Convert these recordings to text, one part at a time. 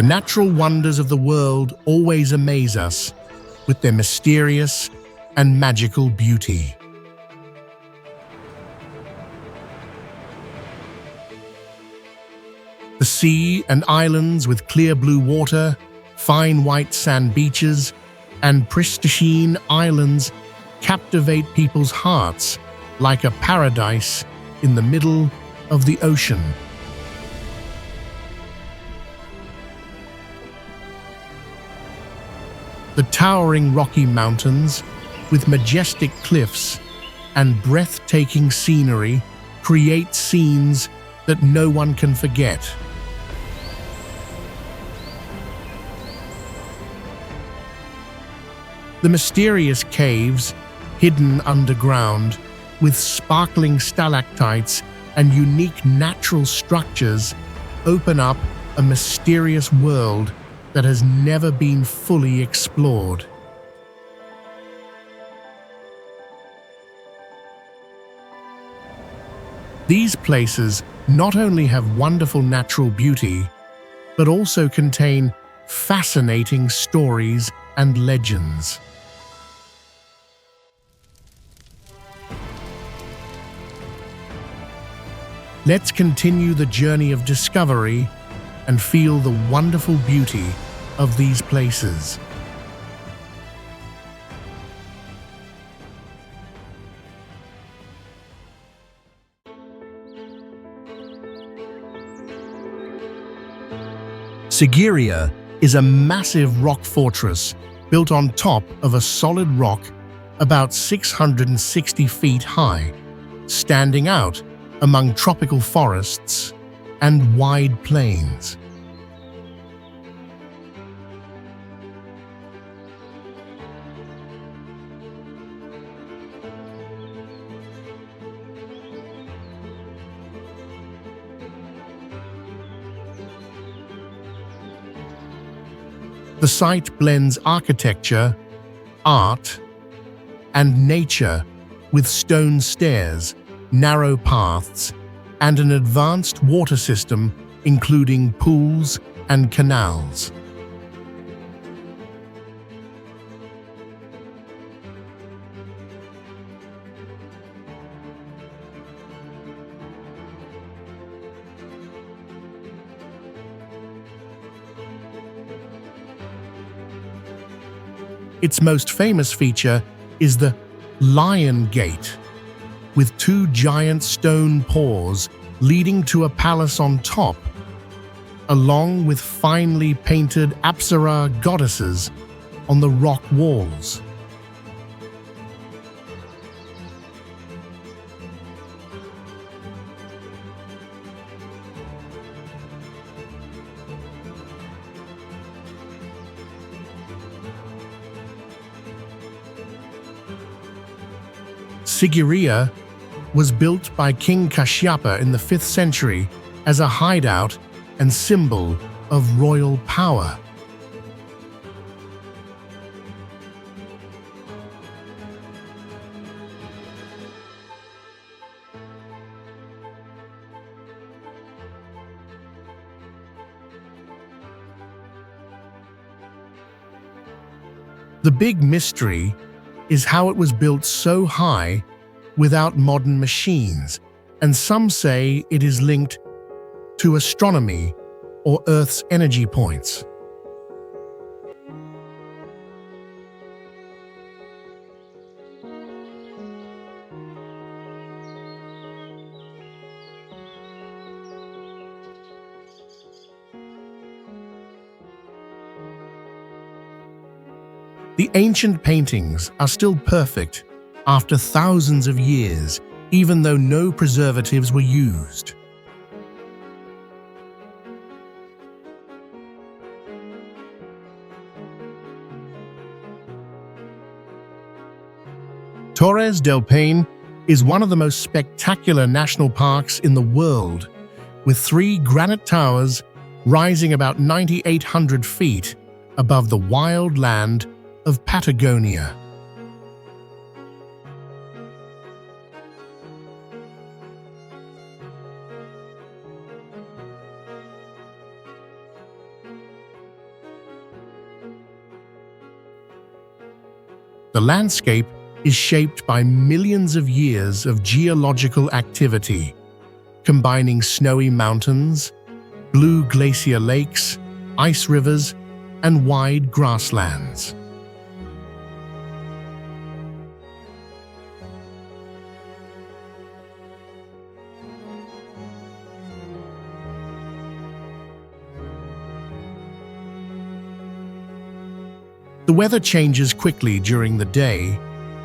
The natural wonders of the world always amaze us with their mysterious and magical beauty. The sea and islands with clear blue water, fine white sand beaches, and pristine islands captivate people's hearts like a paradise in the middle of the ocean. The towering Rocky Mountains, with majestic cliffs and breathtaking scenery, create scenes that no one can forget. The mysterious caves, hidden underground, with sparkling stalactites and unique natural structures, open up a mysterious world that has never been fully explored. These places not only have wonderful natural beauty, but also contain fascinating stories and legends. Let's continue the journey of discovery and feel the wonderful beauty of these places. Siguria is a massive rock fortress built on top of a solid rock about 660 feet high, standing out among tropical forests and wide plains. The site blends architecture, art, and nature with stone stairs, narrow paths, and an advanced water system including pools and canals. Its most famous feature is the Lion Gate, with two giant stone paws leading to a palace on top, along with finely painted Apsara goddesses on the rock walls. Siguria was built by King Kashyapa in the 5th century as a hideout and symbol of royal power. The big mystery is how it was built so high without modern machines, and some say it is linked to astronomy or Earth's energy points. The ancient paintings are still perfect after thousands of years, even though no preservatives were used. Torres del Paine is one of the most spectacular national parks in the world, with 3 granite towers rising about 9,800 feet above the wild land of Patagonia. The landscape is shaped by millions of years of geological activity, combining snowy mountains, blue glacier lakes, ice rivers, and wide grasslands. The weather changes quickly during the day,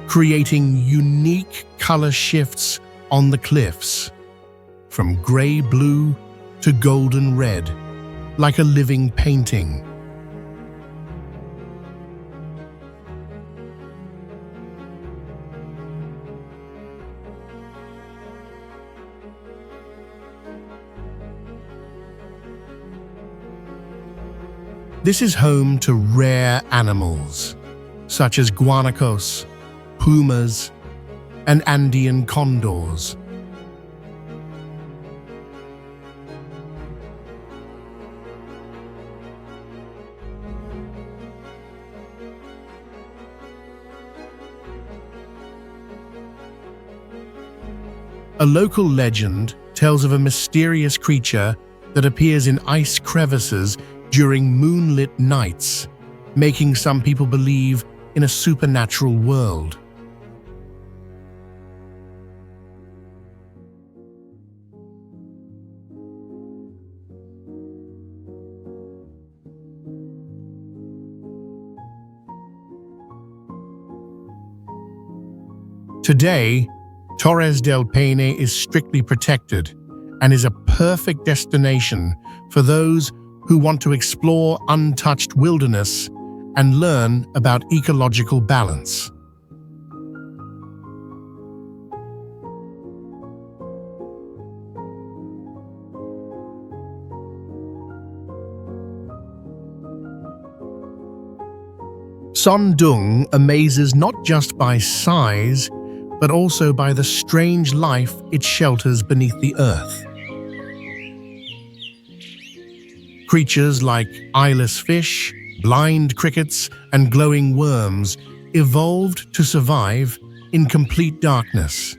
creating unique color shifts on the cliffs, from gray-blue to golden red, like a living painting. This is home to rare animals, such as guanacos, pumas, and Andean condors. A local legend tells of a mysterious creature that appears in ice crevices during moonlit nights, making some people believe in a supernatural world. Today, Torres del Paine is strictly protected and is a perfect destination for those who want to explore untouched wilderness and learn about ecological balance. Sondung amazes not just by size, but also by the strange life it shelters beneath the earth. Creatures like eyeless fish, blind crickets, and glowing worms evolved to survive in complete darkness.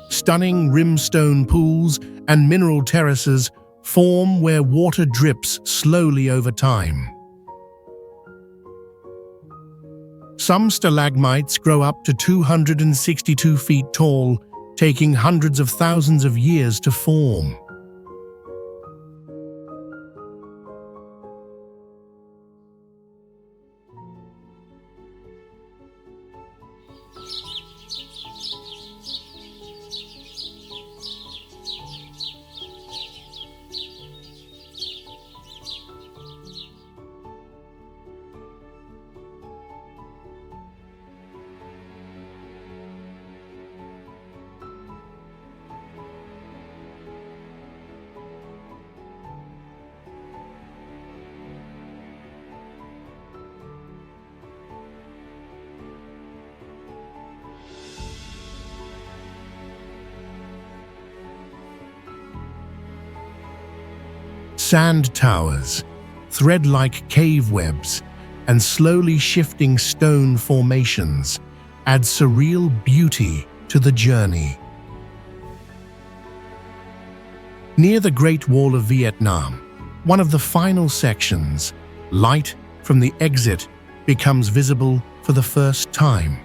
Stunning rimstone pools and mineral terraces form where water drips slowly over time. Some stalagmites grow up to 262 feet tall, taking hundreds of thousands of years to form. Sand towers, thread-like cave webs, and slowly shifting stone formations add surreal beauty to the journey. Near the Great Wall of Vietnam, one of the final sections, light from the exit becomes visible for the first time,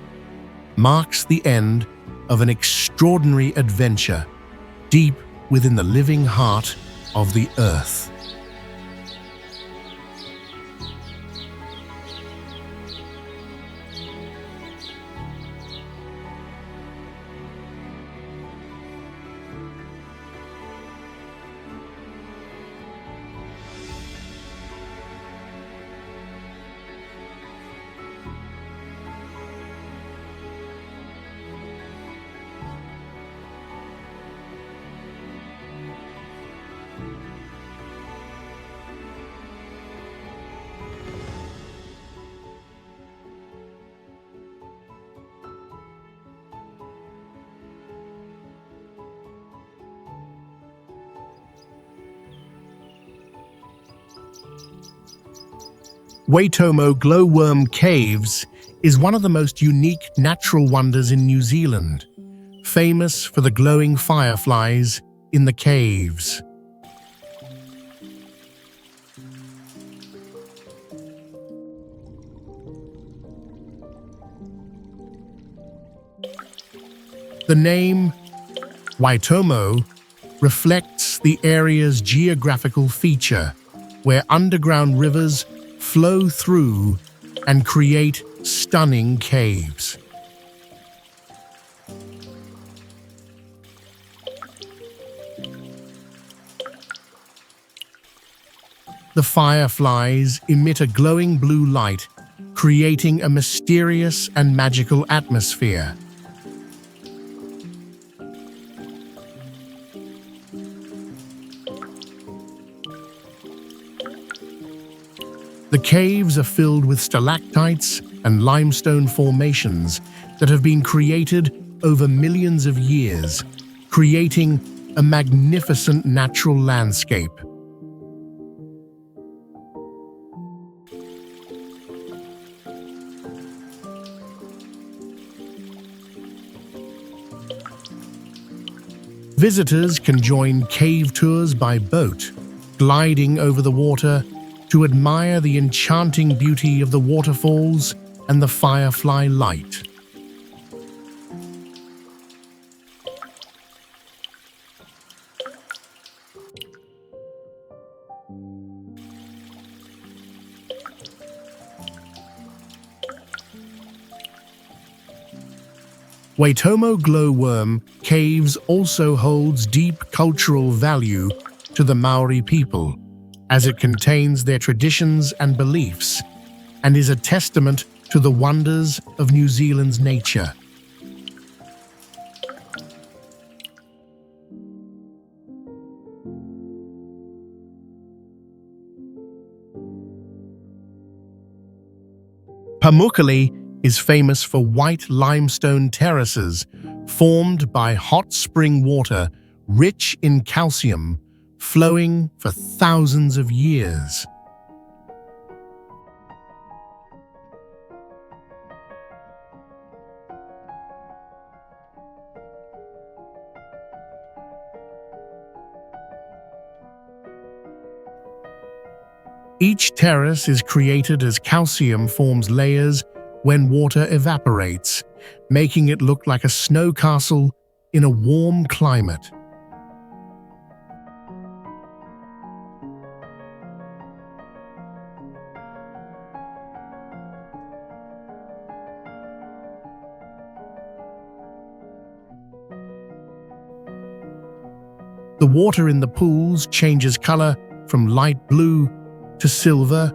marks the end of an extraordinary adventure deep within the living heart of the earth. Waittomo Glowworm Caves is one of the most unique natural wonders in New Zealand, famous for the glowing fireflies in the caves. The name Waittomo reflects the area's geographical feature, where underground rivers flow through and create stunning caves. The fireflies emit a glowing blue light, creating a mysterious and magical atmosphere. The caves are filled with stalactites and limestone formations that have been created over millions of years, creating a magnificent natural landscape. Visitors can join cave tours by boat, gliding over the water to admire the enchanting beauty of the waterfalls and the firefly light. Waittomo Glowworm Caves also holds deep cultural value to the Maori people, as it contains their traditions and beliefs, and is a testament to the wonders of New Zealand's nature. Pamuku is famous for white limestone terraces formed by hot spring water rich in calcium, flowing for thousands of years. Each terrace is created as calcium forms layers when water evaporates, making it look like a snow castle in a warm climate. The water in the pools changes color from light blue to silver,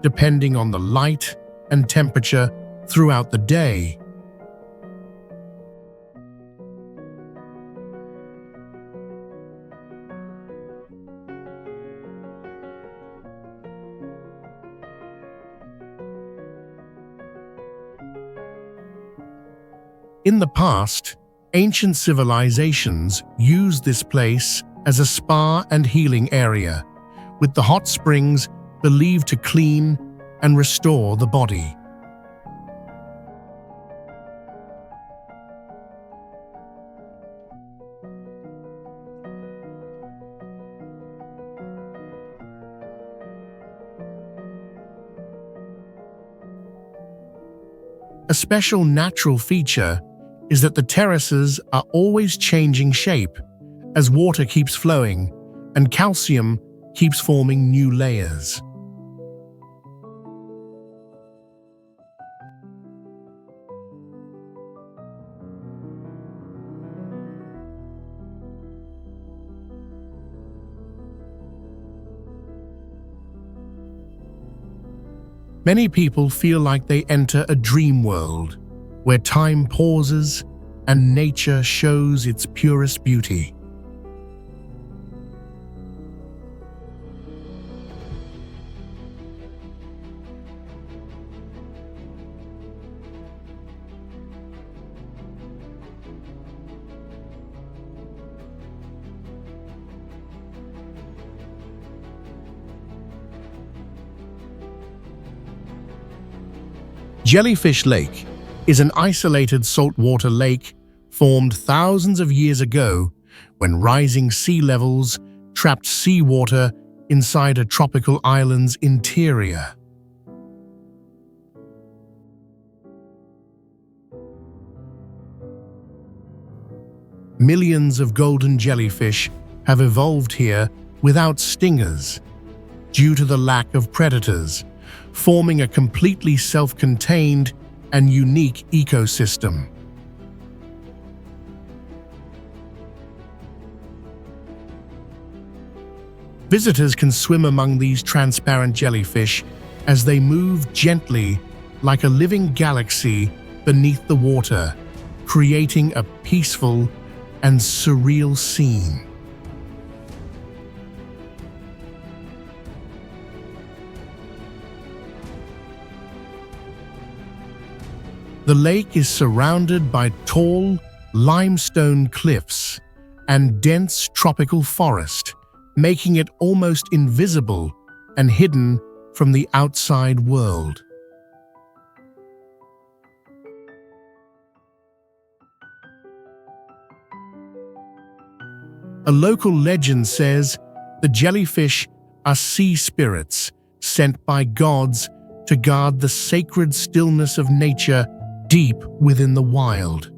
depending on the light and temperature throughout the day. In the past, ancient civilizations used this place as a spa and healing area, with the hot springs believed to clean and restore the body. A special natural feature is that the terraces are always changing shape as water keeps flowing, and calcium keeps forming new layers. Many people feel like they enter a dream world, where time pauses and nature shows its purest beauty. Jellyfish Lake is an isolated saltwater lake formed thousands of years ago when rising sea levels trapped seawater inside a tropical island's interior. Millions of golden jellyfish have evolved here without stingers due to the lack of predators, forming a completely self-contained and unique ecosystem. Visitors can swim among these transparent jellyfish as they move gently like a living galaxy beneath the water, creating a peaceful and surreal scene. The lake is surrounded by tall limestone cliffs and dense tropical forest, making it almost invisible and hidden from the outside world. A local legend says the jellyfish are sea spirits sent by gods to guard the sacred stillness of nature deep within the wild.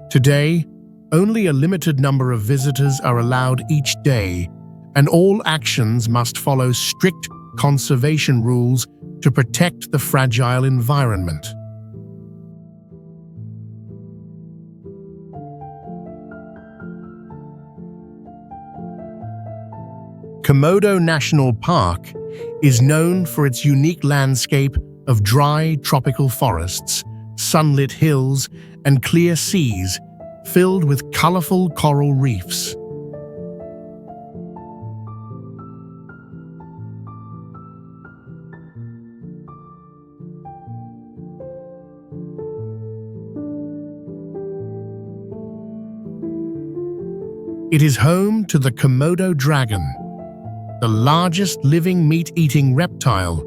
Today, only a limited number of visitors are allowed each day, and all actions must follow strict conservation rules to protect the fragile environment. Komodo National Park is known for its unique landscape of dry tropical forests, sunlit hills, and clear seas filled with colorful coral reefs. It is home to the Komodo dragon, the largest living meat-eating reptile,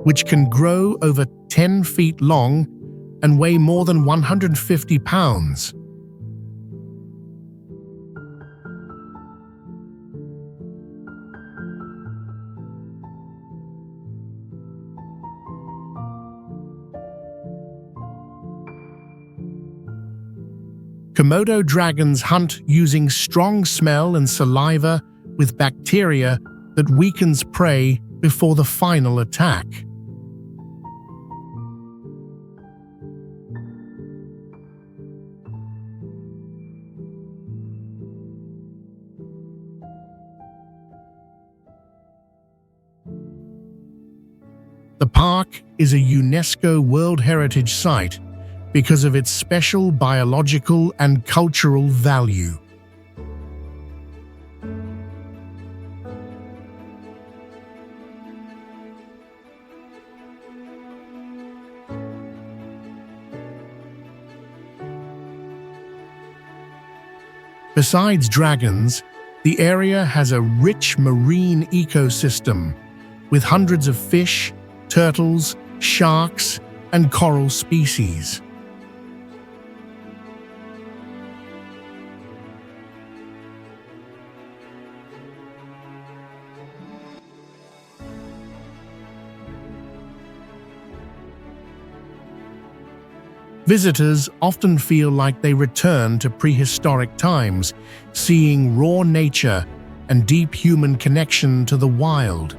which can grow over 10 feet long and weigh more than 150 pounds. Komodo dragons hunt using strong smell and saliva with bacteria that weakens prey before the final attack. The park is a UNESCO World Heritage Site because of its special biological and cultural value. Besides dragons, the area has a rich marine ecosystem with hundreds of fish, turtles, sharks, and coral species. Visitors often feel like they return to prehistoric times, seeing raw nature and deep human connection to the wild.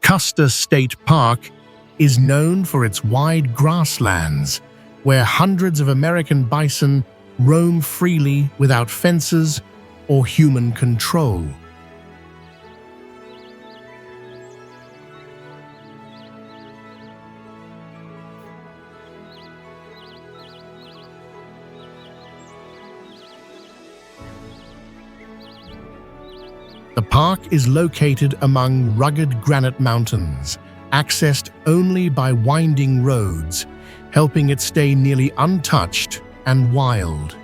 Kusta State Park is known for its wide grasslands, where hundreds of American bison roam freely without fences or human control. The park is located among rugged granite mountains, accessed only by winding roads, helping it stay nearly untouched and wild.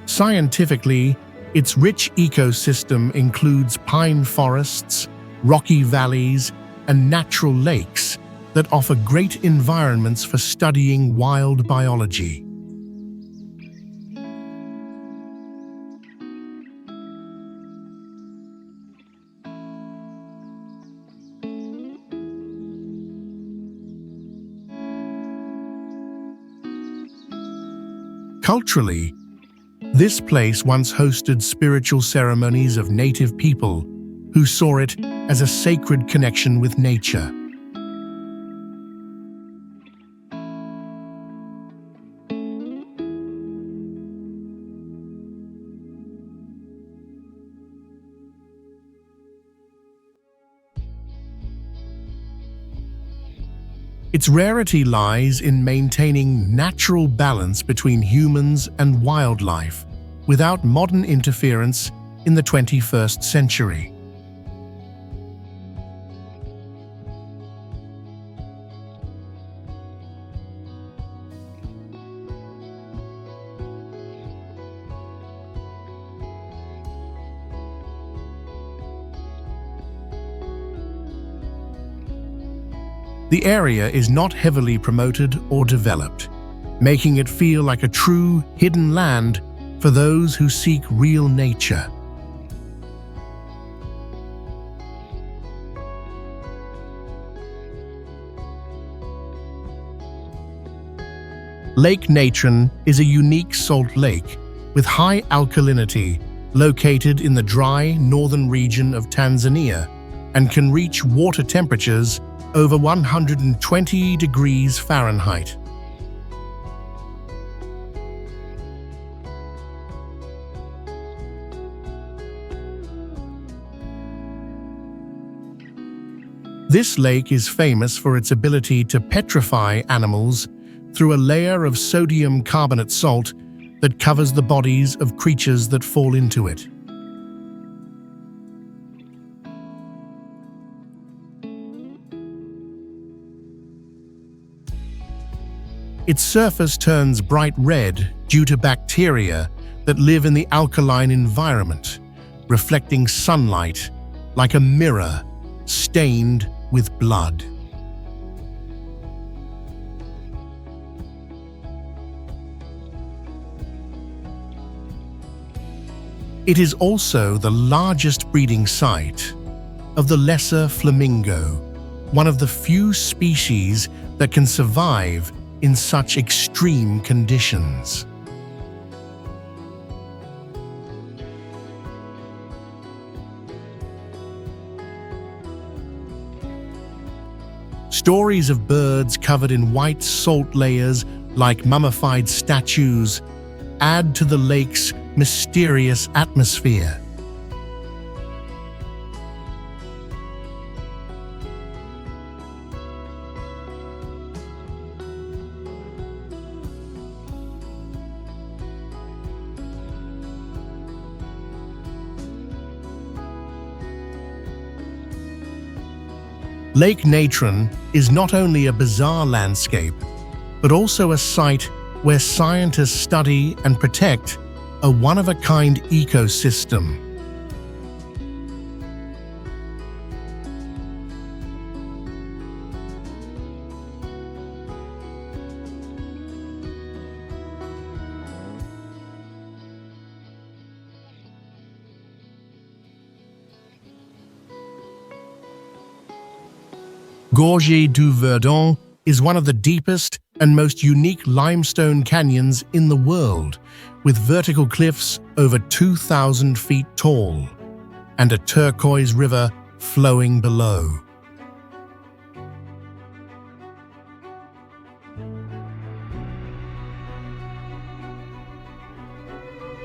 Scientifically, its rich ecosystem includes pine forests, rocky valleys, and natural lakes that offer great environments for studying wild biology. Culturally, this place once hosted spiritual ceremonies of native people who saw it as a sacred connection with nature. Its rarity lies in maintaining natural balance between humans and wildlife without modern interference in the 21st century. The area is not heavily promoted or developed, making it feel like a true hidden land for those who seek real nature. Lake Natron is a unique salt lake with high alkalinity located in the dry northern region of Tanzania and can reach water temperatures over 120 degrees Fahrenheit. This lake is famous for its ability to petrify animals through a layer of sodium carbonate salt that covers the bodies of creatures that fall into it. Its surface turns bright red due to bacteria that live in the alkaline environment, reflecting sunlight like a mirror stained with blood. It is also the largest breeding site of the lesser flamingo, one of the few species that can survive in such extreme conditions. Stories of birds covered in white salt layers like mummified statues add to the lake's mysterious atmosphere. Lake Natron is not only a bizarre landscape, but also a site where scientists study and protect a one-of-a-kind ecosystem. Gorge du Verdon is one of the deepest and most unique limestone canyons in the world, with vertical cliffs over 2,000 feet tall and a turquoise river flowing below.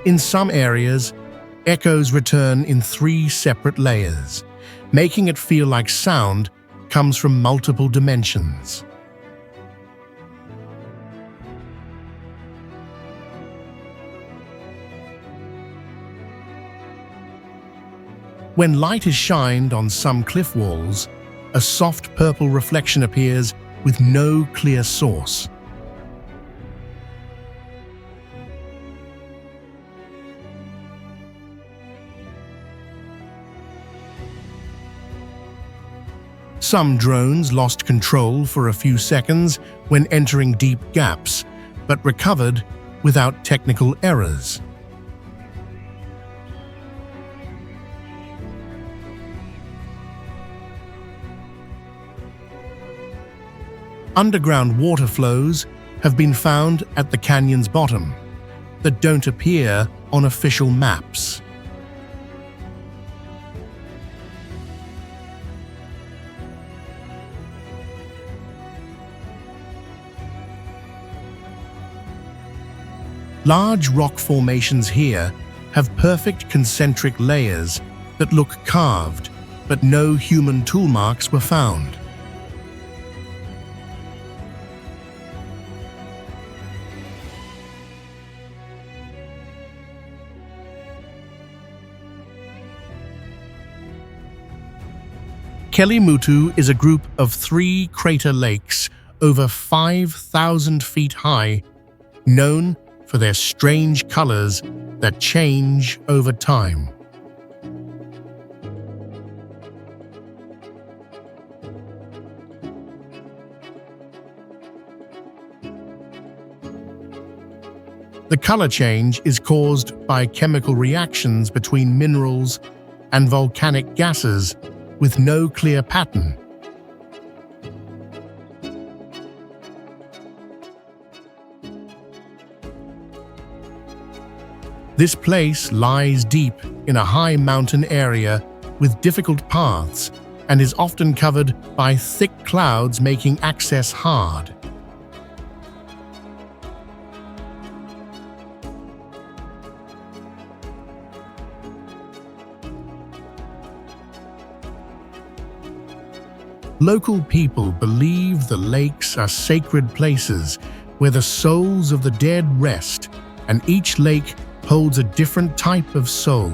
In some areas, echoes return in 3 separate layers, making it feel like sound comes from multiple dimensions. When light is shined on some cliff walls, a soft purple reflection appears with no clear source. Some drones lost control for a few seconds when entering deep gaps, but recovered without technical errors. Underground water flows have been found at the canyon's bottom that don't appear on official maps. Large rock formations here have perfect concentric layers that look carved, but no human tool marks were found. Mutu is a group of 3 crater lakes over 5,000 feet high, known for their strange colors that change over time. The color change is caused by chemical reactions between minerals and volcanic gases with no clear pattern. This place lies deep in a high mountain area with difficult paths and is often covered by thick clouds, making access hard. Local people believe the lakes are sacred places where the souls of the dead rest, and each lake holds a different type of soul.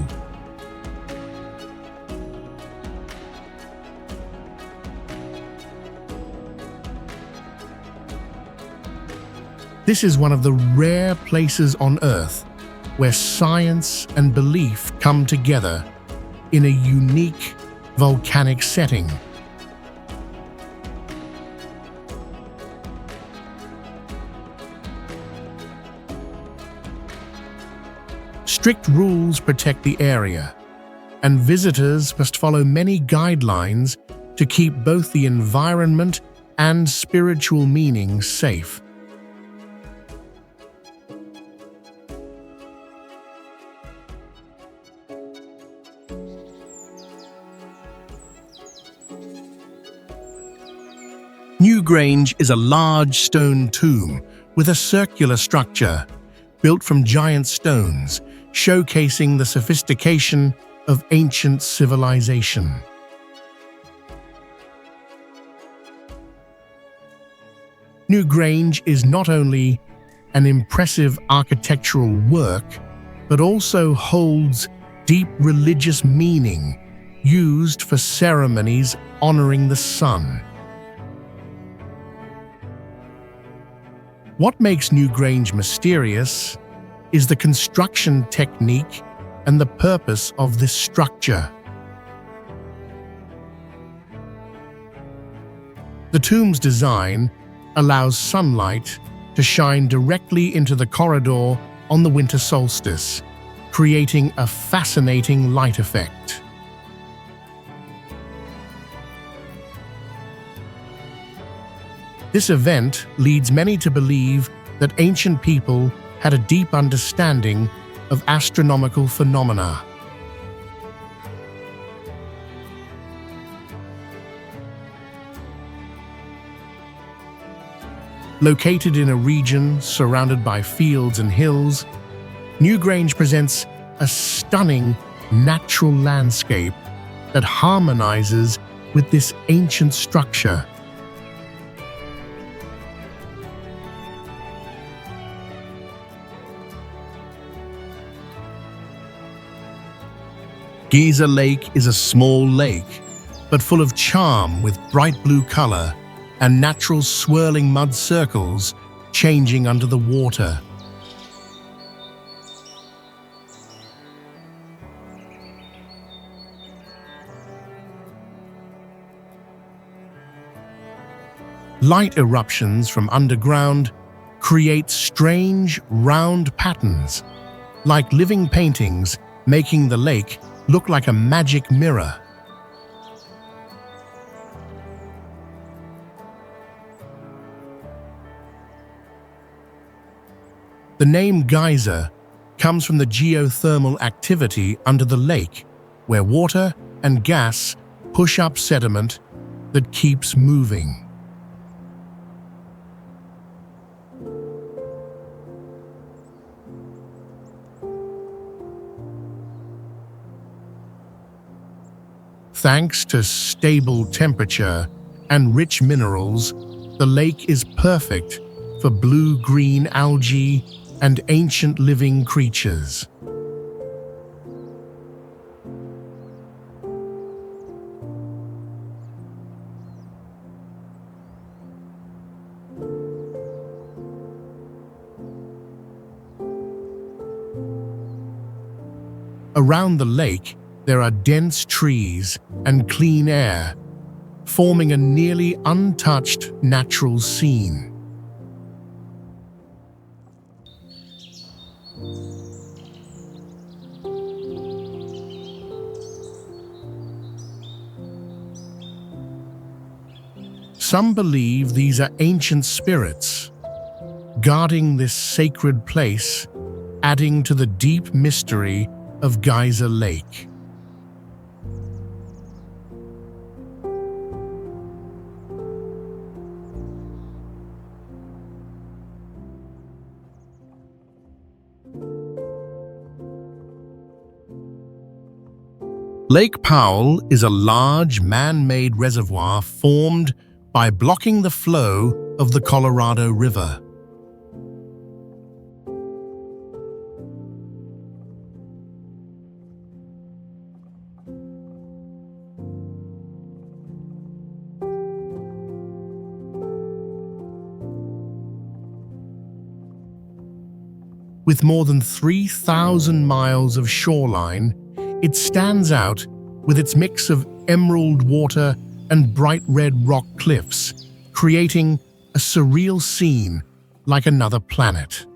This is one of the rare places on Earth where science and belief come together in a unique volcanic setting. Strict rules protect the area, and visitors must follow many guidelines to keep both the environment and spiritual meaning safe. Graange is a large stone tomb with a circular structure built from giant stones, showcasing the sophistication of ancient civilization. Graange is not only an impressive architectural work, but also holds deep religious meaning used for ceremonies honoring the sun. What makes Graange mysterious is the construction technique and the purpose of this structure. The tomb's design allows sunlight to shine directly into the corridor on the winter solstice, creating a fascinating light effect. This event leads many to believe that ancient people had a deep understanding of astronomical phenomena. Located in a region surrounded by fields and hills, Graange presents a stunning natural landscape that harmonizes with this ancient structure. Geyser Lake is a small lake, but full of charm with bright blue color and natural swirling mud circles changing under the water. Light eruptions from underground create strange, round patterns, like living paintings, making the lake look like a magic mirror. The name geyser comes from the geothermal activity under the lake, where water and gas push up sediment that keeps moving. Thanks to stable temperature and rich minerals, the lake is perfect for blue-green algae and ancient living creatures. Around the lake, there are dense trees and clean air, forming a nearly untouched natural scene. Some believe these are ancient spirits, guarding this sacred place, adding to the deep mystery of Geyser Lake. Lake Powell is a large man-made reservoir formed by blocking the flow of the Colorado River. With more than 3,000 miles of shoreline, it stands out with its mix of emerald water and bright red rock cliffs, creating a surreal scene like another planet.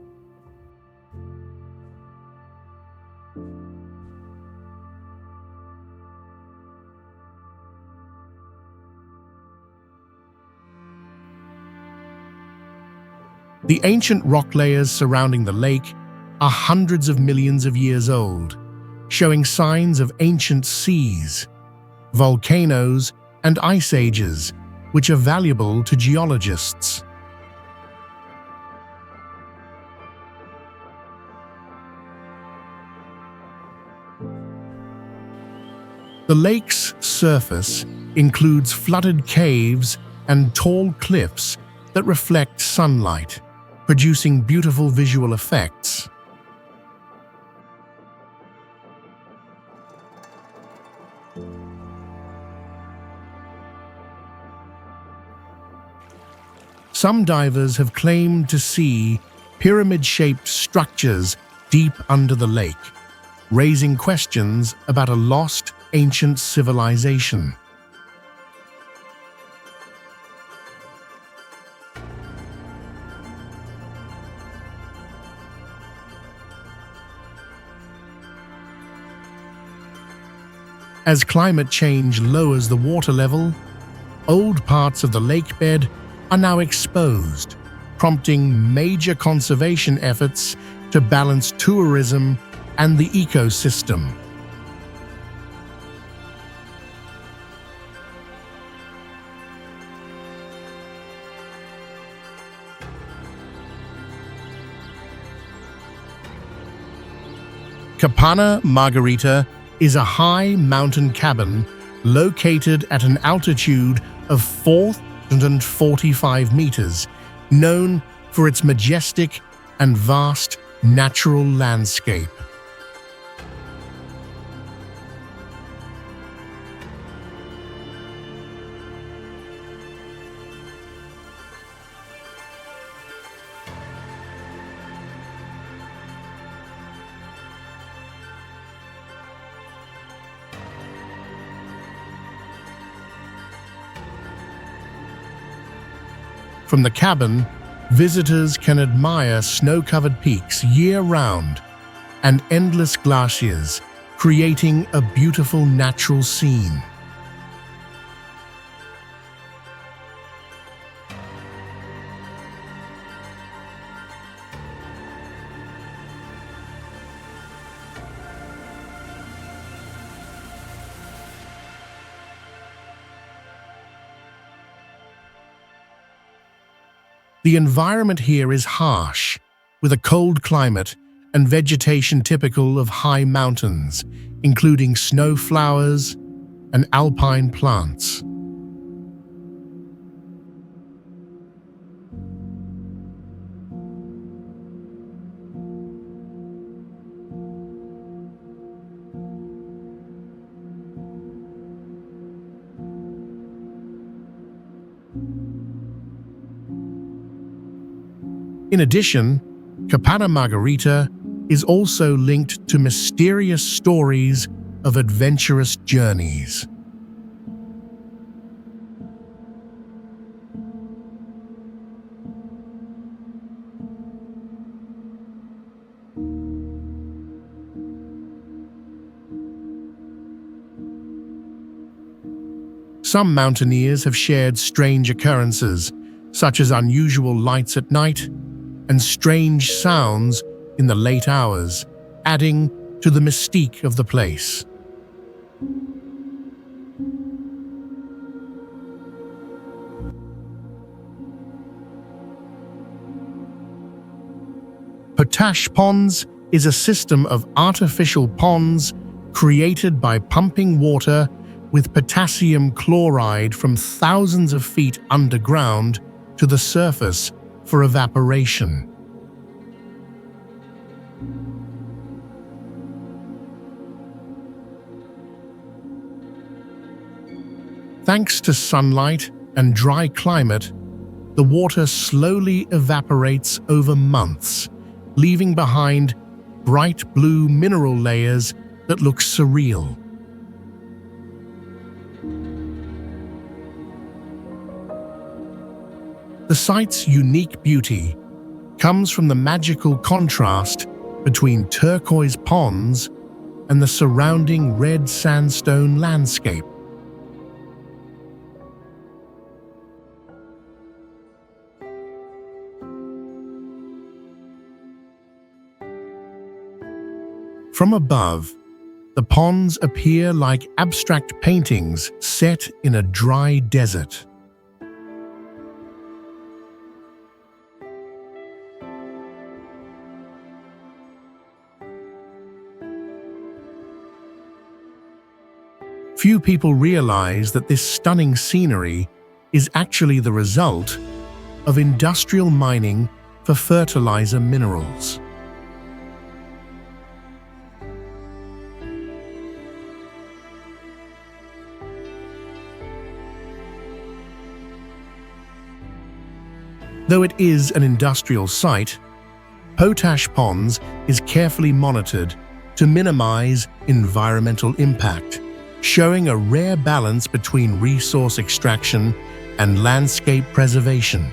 The ancient rock layers surrounding the lake are hundreds of millions of years old, showing signs of ancient seas, volcanoes, and ice ages, which are valuable to geologists. The lake's surface includes flooded caves and tall cliffs that reflect sunlight, producing beautiful visual effects. Some divers have claimed to see pyramid-shaped structures deep under the lake, raising questions about a lost ancient civilization. As climate change lowers the water level, old parts of the lake bed are now exposed, prompting major conservation efforts to balance tourism and the ecosystem. Kapana Margarita is a high mountain cabin located at an altitude of 445 meters, known for its majestic and vast natural landscape. From the cabin, visitors can admire snow-covered peaks year-round and endless glaciers, creating a beautiful natural scene. The environment here is harsh, with a cold climate and vegetation typical of high mountains, including snow flowers and alpine plants. In addition, Kapana Margarita is also linked to mysterious stories of adventurous journeys. Some mountaineers have shared strange occurrences, such as unusual lights at night and strange sounds in the late hours, adding to the mystique of the place. Potach Ponds is a system of artificial ponds created by pumping water with potassium chloride from thousands of feet underground to the surface for evaporation. Thanks to sunlight and dry climate, the water slowly evaporates over months, leaving behind bright blue mineral layers that look surreal. The site's unique beauty comes from the magical contrast between turquoise ponds and the surrounding red sandstone landscape. From above, the ponds appear like abstract paintings set in a dry desert. Few people realize that this stunning scenery is actually the result of industrial mining for fertilizer minerals. Though it is an industrial site, Potach Ponds is carefully monitored to minimize environmental impact, showing a rare balance between resource extraction and landscape preservation.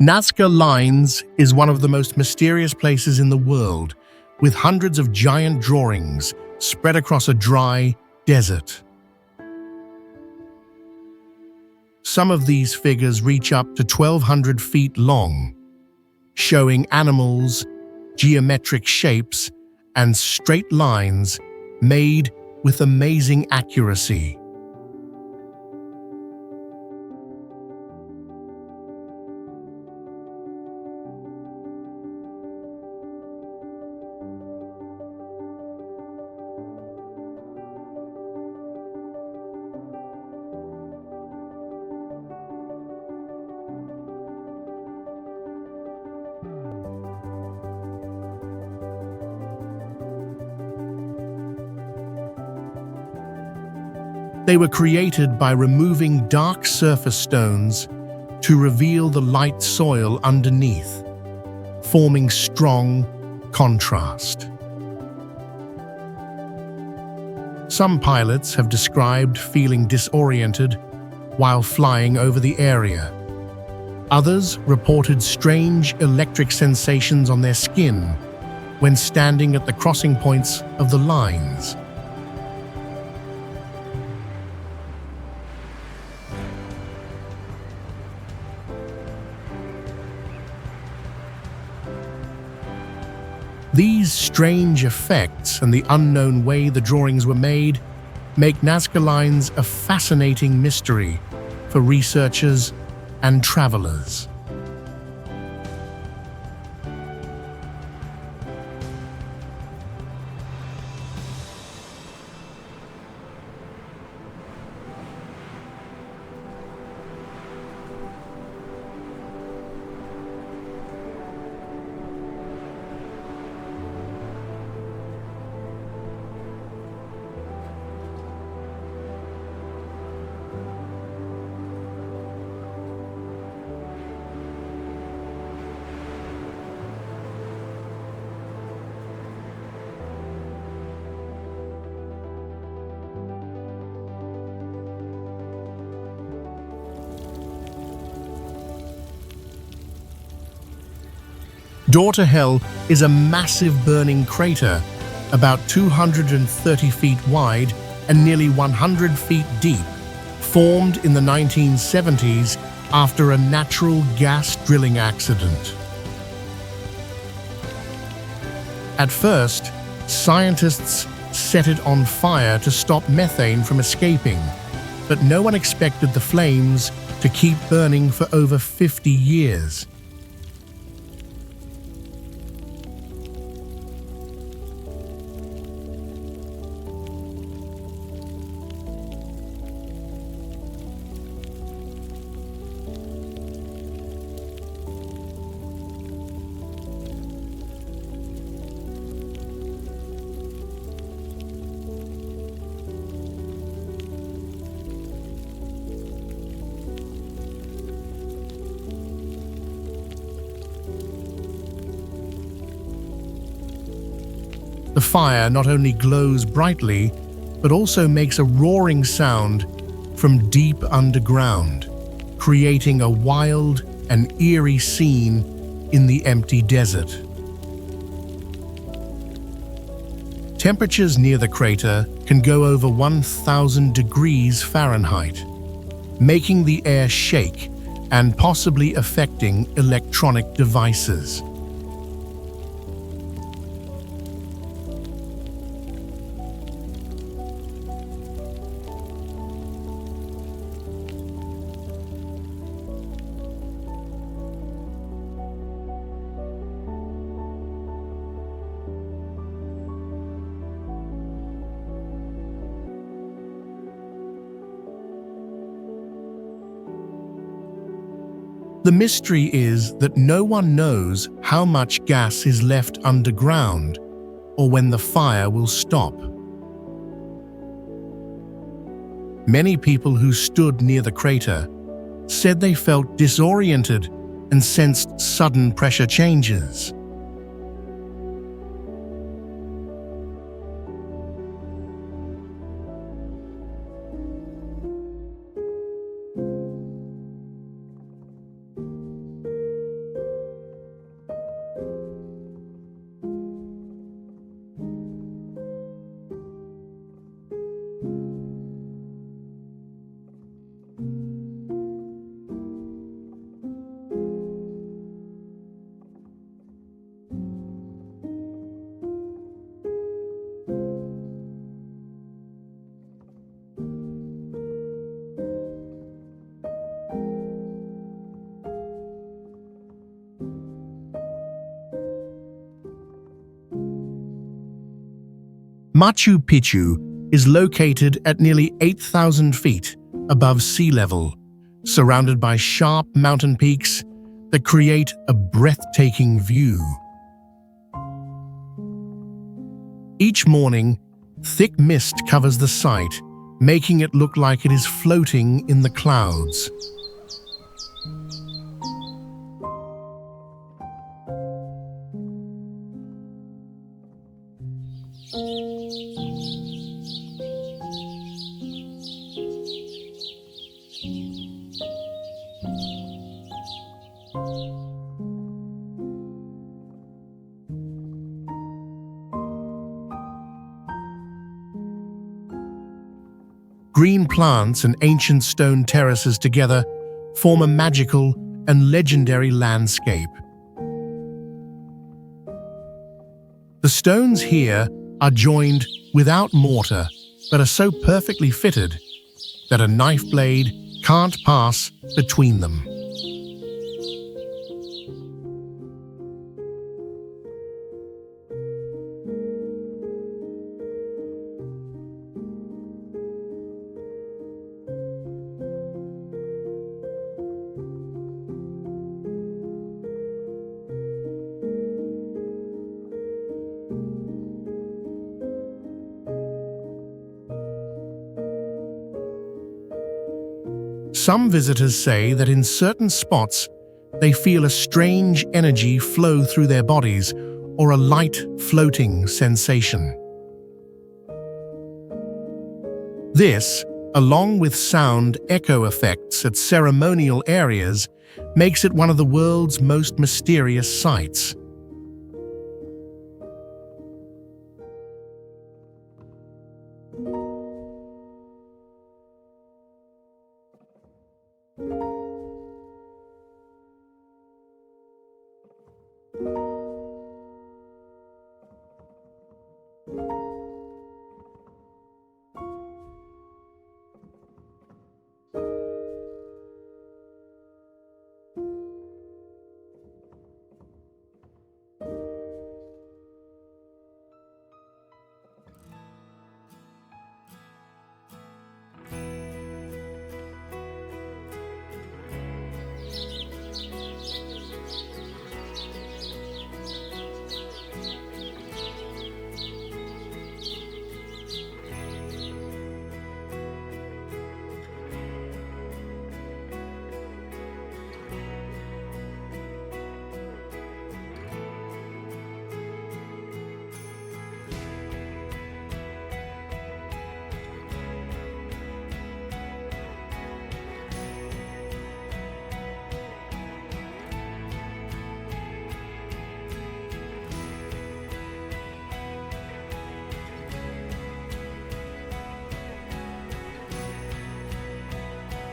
Nazca Lines is one of the most mysterious places in the world, with hundreds of giant drawings spread across a dry desert. Some of these figures reach up to 1,200 feet long, showing animals, geometric shapes, and straight lines made with amazing accuracy. They were created by removing dark surface stones to reveal the light soil underneath, forming strong contrast. Some pilots have described feeling disoriented while flying over the area. Others reported strange electric sensations on their skin when standing at the crossing points of the lines. These strange effects and the unknown way the drawings were made make Nazca Lines a fascinating mystery for researchers and travelers. Door to Hell is a massive burning crater, about 230 feet wide and nearly 100 feet deep, formed in the 1970s after a natural gas drilling accident. At first, scientists set it on fire to stop methane from escaping, but no one expected the flames to keep burning for over 50 years. The fire not only glows brightly, but also makes a roaring sound from deep underground, creating a wild and eerie scene in the empty desert. Temperatures near the crater can go over 1,000 degrees Fahrenheit, making the air shake and possibly affecting electronic devices. The mystery is that no one knows how much gas is left underground or when the fire will stop. Many people who stood near the crater said they felt disoriented and sensed sudden pressure changes. Machu Picchu is located at nearly 8,000 feet above sea level, surrounded by sharp mountain peaks that create a breathtaking view. Each morning, thick mist covers the site, making it look like it is floating in the clouds. Green plants and ancient stone terraces together form a magical and legendary landscape. The stones here are joined without mortar, but are so perfectly fitted that a knife blade can't pass between them. Some visitors say that in certain spots, they feel a strange energy flow through their bodies or a light floating sensation. This, along with sound echo effects at ceremonial areas, makes it one of the world's most mysterious sites.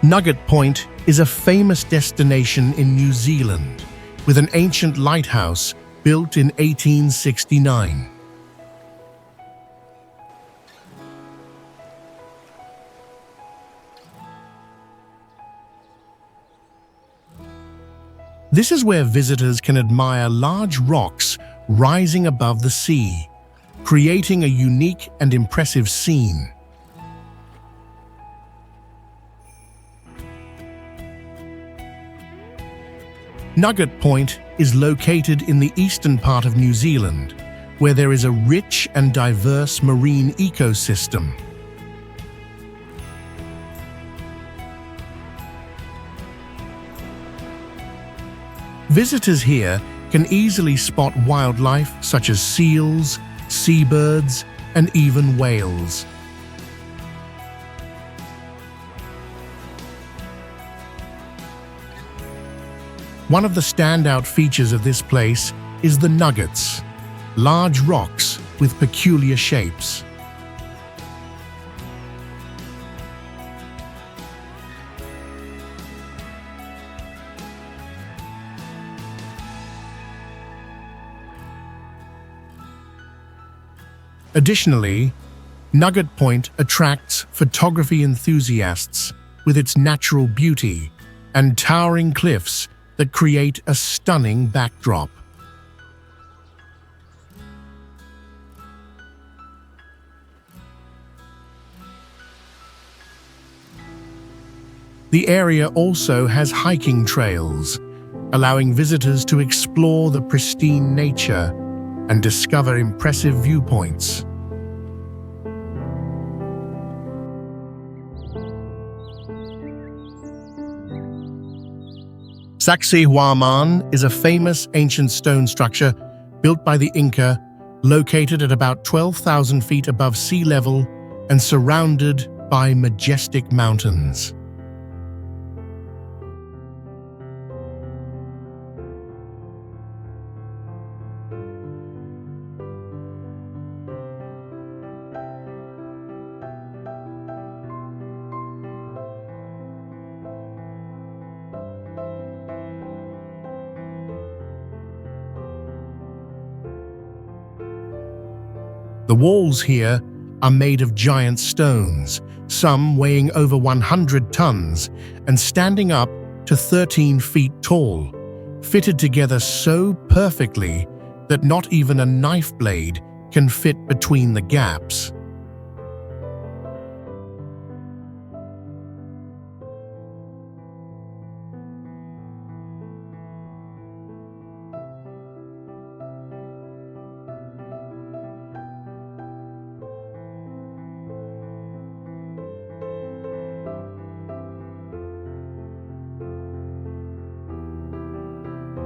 Nugget Point is a famous destination in New Zealand, with an ancient lighthouse built in 1869. This is where visitors can admire large rocks rising above the sea, creating a unique and impressive scene. Nugget Point is located in the eastern part of New Zealand, where there is a rich and diverse marine ecosystem. Visitors here can easily spot wildlife such as seals, seabirds, and even whales. One of the standout features of this place is the nuggets, large rocks with peculiar shapes. Additionally, Nugget Point attracts photography enthusiasts with its natural beauty and towering cliffs that create a stunning backdrop. The area also has hiking trails, allowing visitors to explore the pristine nature and discover impressive viewpoints. Sakai Huaman is a famous ancient stone structure built by the Inca, located at about 12,000 feet above sea level and surrounded by majestic mountains. The walls here are made of giant stones, some weighing over 100 tons and standing up to 13 feet tall, fitted together so perfectly that not even a knife blade can fit between the gaps.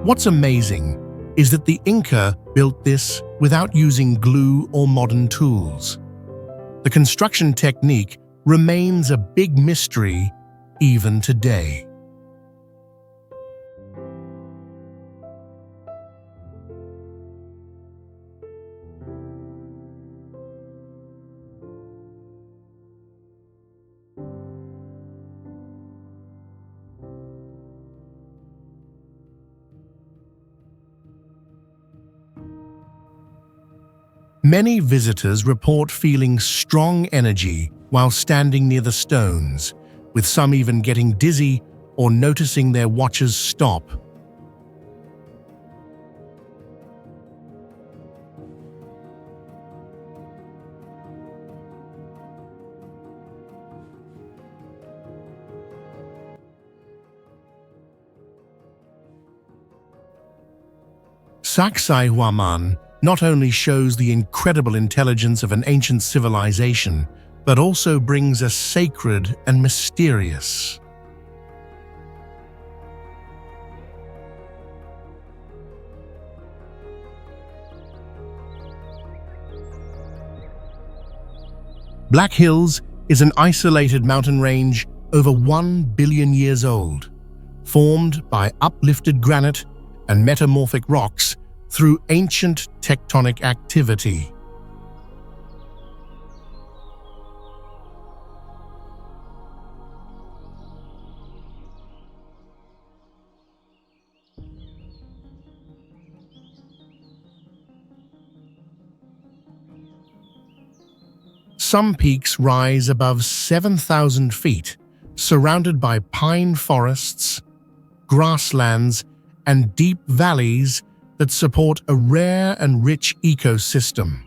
What's amazing is that the Inca built this without using glue or modern tools. The construction technique remains a big mystery even today. Many visitors report feeling strong energy while standing near the stones, with some even getting dizzy or noticing their watches stop. Sakai Huaman not only shows the incredible intelligence of an ancient civilization, but also brings us sacred and mysterious. Black Hills is an isolated mountain range over 1 billion years old, formed by uplifted granite and metamorphic rocks through ancient tectonic activity. Some peaks rise above 7,000 feet, surrounded by pine forests, grasslands, and deep valleys that support a rare and rich ecosystem.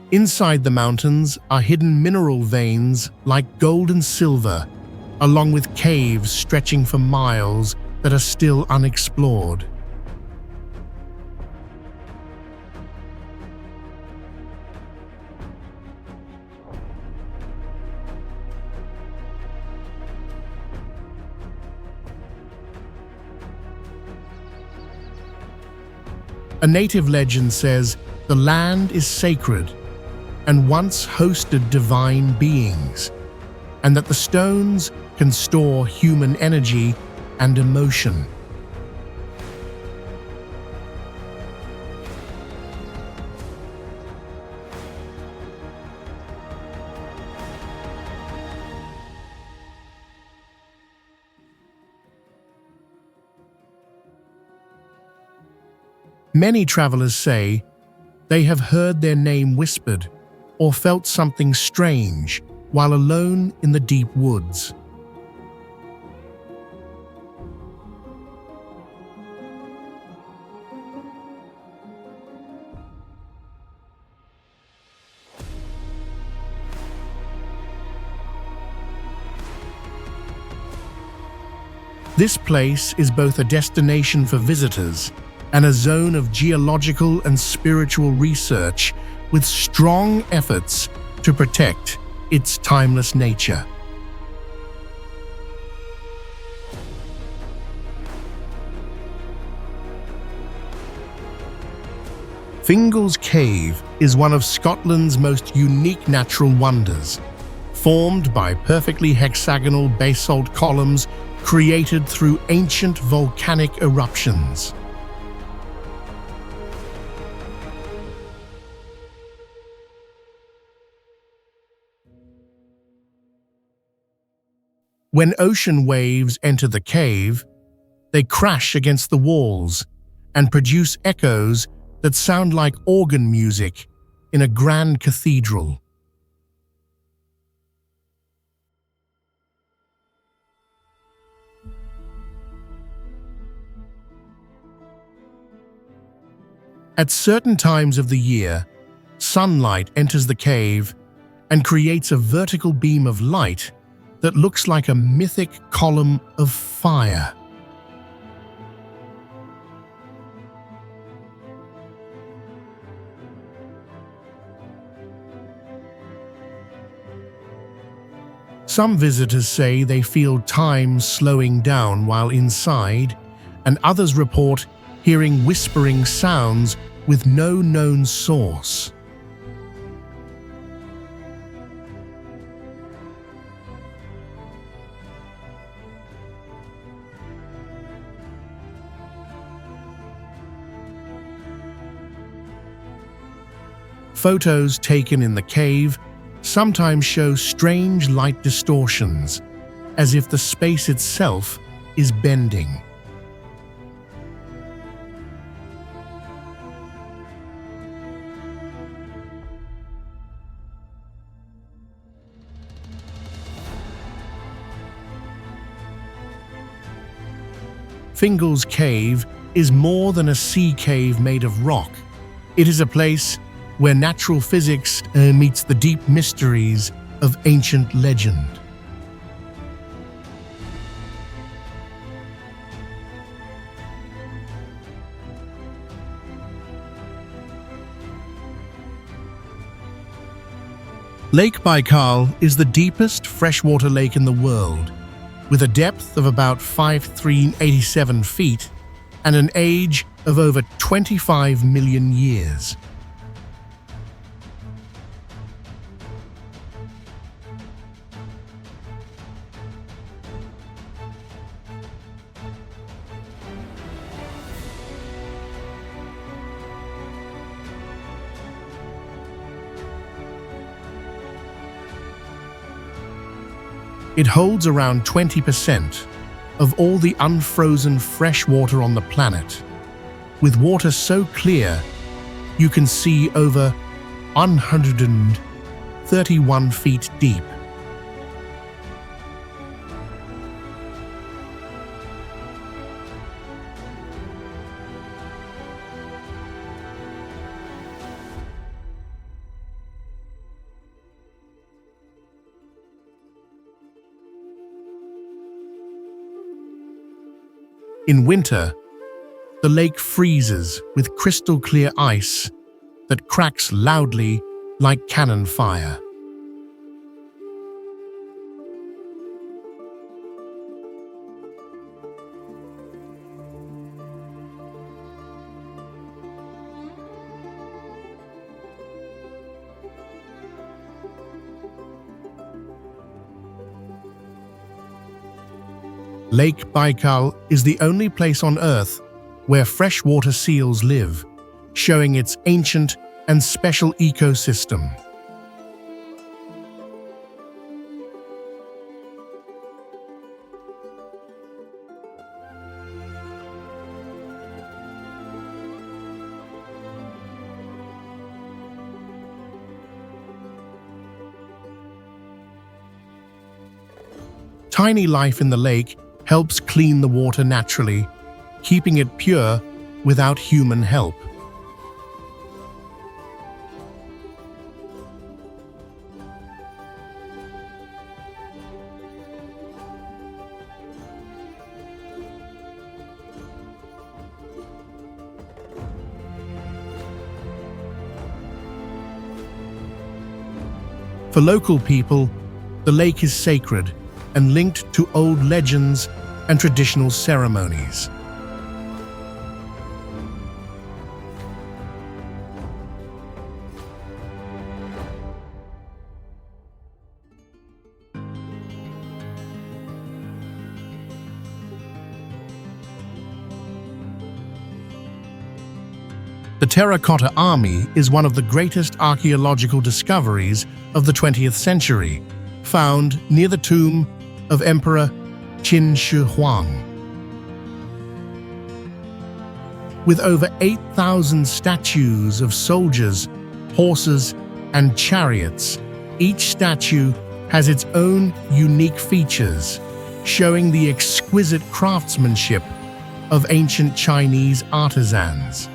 Inside the mountains are hidden mineral veins like gold and silver, along with caves stretching for miles that are still unexplored. A native legend says the land is sacred and once hosted divine beings, and that the stones can store human energy and emotion. Many travelers say they have heard their name whispered or felt something strange while alone in the deep woods. This place is both a destination for visitors and a zone of geological and spiritual research with strong efforts to protect its timeless nature. Finlays Cave is one of Scotland's most unique natural wonders, formed by perfectly hexagonal basalt columns created through ancient volcanic eruptions. When ocean waves enter the cave, they crash against the walls and produce echoes that sound like organ music in a grand cathedral. At certain times of the year, sunlight enters the cave and creates a vertical beam of light that looks like a mythic column of fire. Some visitors say they feel time slowing down while inside, and others report hearing whispering sounds with no known source. Photos taken in the cave sometimes show strange light distortions, as if the space itself is bending. Finlays Cave is more than a sea cave made of rock. It is a place where natural physics meets the deep mysteries of ancient legend. Lake Baikal is the deepest freshwater lake in the world, with a depth of about 5,387 feet and an age of over 25 million years. It holds around 20% of all the unfrozen fresh water on the planet, with water so clear you can see over 131 feet deep. In winter, the lake freezes with crystal-clear ice that cracks loudly like cannon fire. Lake Baikal is the only place on Earth where freshwater seals live, showing its ancient and special ecosystem. Tiny life in the lake helps clean the water naturally, keeping it pure without human help. For local people, the lake is sacred and linked to old legends and traditional ceremonies. The Terracotta Army is one of the greatest archaeological discoveries of the 20th century, found near the tomb of Emperor Qin Shi Huang. With over 8,000 statues of soldiers, horses, and chariots, each statue has its own unique features, showing the exquisite craftsmanship of ancient Chinese artisans.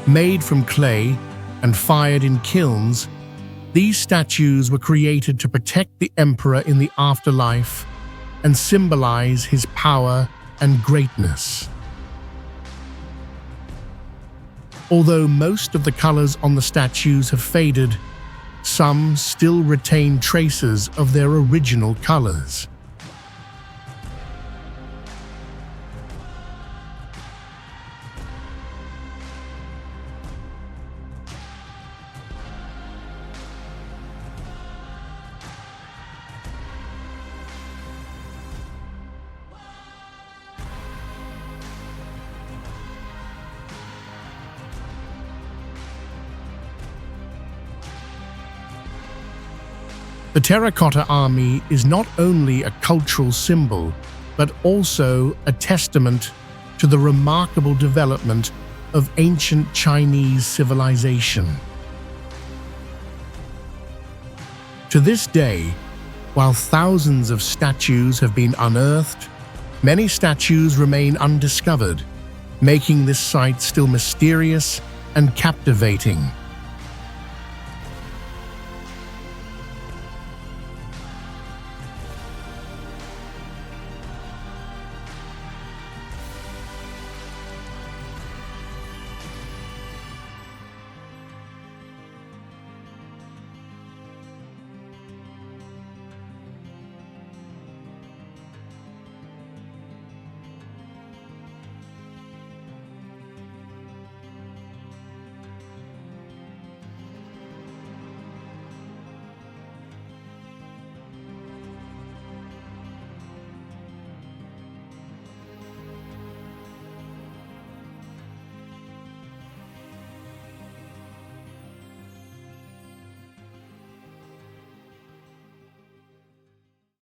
Made from clay and fired in kilns, these statues were created to protect the emperor in the afterlife and symbolize his power and greatness. Although most of the colors on the statues have faded, some still retain traces of their original colors. The Terracotta Army is not only a cultural symbol, but also a testament to the remarkable development of ancient Chinese civilization. To this day, while thousands of statues have been unearthed, many statues remain undiscovered, making this site still mysterious and captivating.